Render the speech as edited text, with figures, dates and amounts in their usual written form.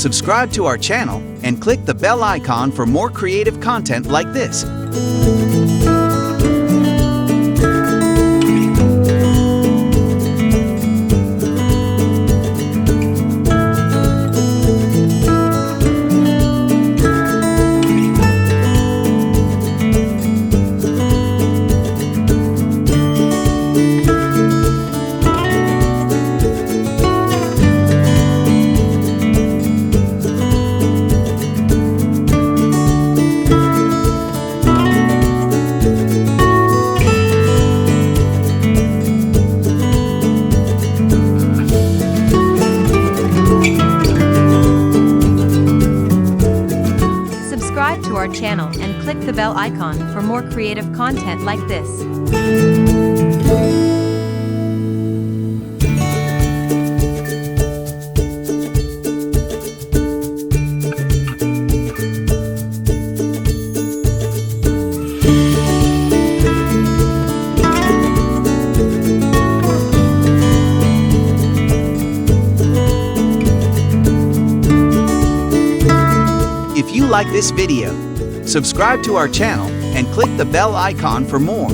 Subscribe to our channel and click the bell icon for more creative content like this. Subscribe to our channel and click the bell icon for more creative content like this. If you like this video, subscribe to our channel and click the bell icon for more.